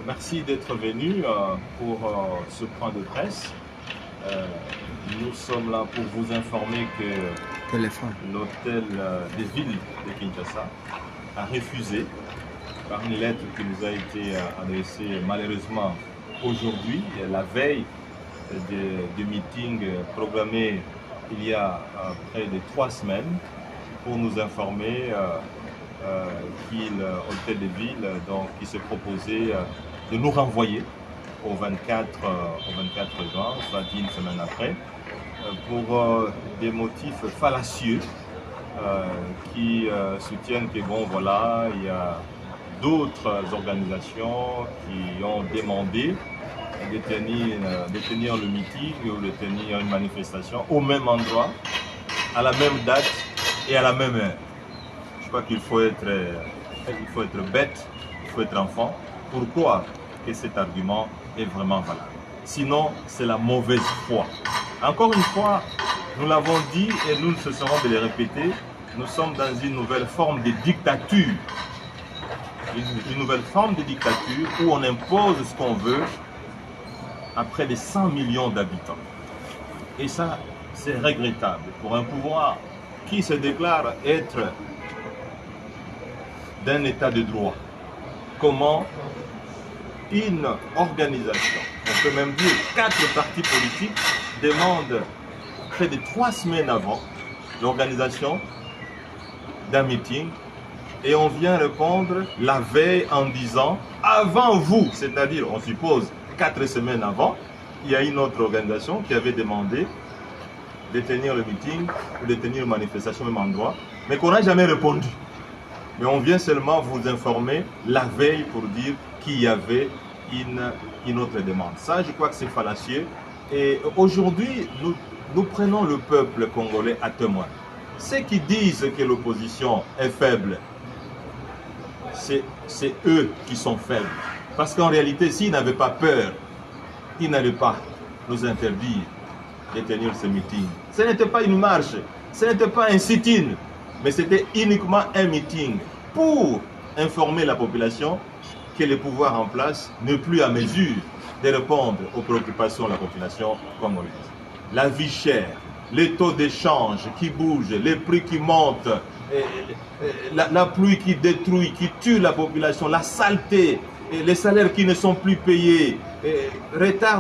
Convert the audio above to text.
Merci d'être venu pour ce point de presse. Nous sommes là pour vous informer que l'hôtel des villes de Kinshasa a refusé, par une lettre qui nous a été adressée malheureusement aujourd'hui, la veille du meeting programmé il y a près de 3 semaines, pour nous informer qu'il hôtel de ville qui s'est proposé de nous renvoyer au 24 juin, soit une semaine après, pour des motifs fallacieux qui soutiennent que bon voilà, il y a d'autres organisations qui ont demandé de tenir le meeting ou de tenir une manifestation au même endroit, à la même date et à la même heure. Je crois qu'il faut être bête, il faut être enfant pour croire que cet argument est vraiment valable. Sinon, c'est la mauvaise foi. Encore une fois, nous l'avons dit et nous ne cesserons de le répéter, nous sommes dans une nouvelle forme de dictature. Une nouvelle forme de dictature où on impose ce qu'on veut à près de 100 millions d'habitants. Et ça, c'est regrettable pour un pouvoir qui se déclare être d'un état de droit. Comment une organisation, on peut même dire 4 partis politiques, demandent près de 3 semaines avant l'organisation d'un meeting et on vient répondre la veille en disant avant vous, c'est-à-dire on suppose 4 semaines avant, il y a une autre organisation qui avait demandé de tenir le meeting ou de tenir une manifestation au même endroit, mais qu'on n'a jamais répondu. Mais on vient seulement vous informer la veille pour dire qu'il y avait une autre demande. Ça, je crois que c'est fallacieux. Et aujourd'hui, nous prenons le peuple congolais à témoin. Ceux qui disent que l'opposition est faible, c'est eux qui sont faibles. Parce qu'en réalité, s'ils n'avaient pas peur, ils n'allaient pas nous interdire de tenir ce meeting. Ce n'était pas une marche, ce n'était pas un sit-in, mais c'était uniquement un meeting pour informer la population que le pouvoir en place n'est plus à mesure de répondre aux préoccupations de la population congolaise. La vie chère, les taux d'échange qui bougent, les prix qui montent, la pluie qui détruit, qui tue la population, la saleté, les salaires qui ne sont plus payés, retard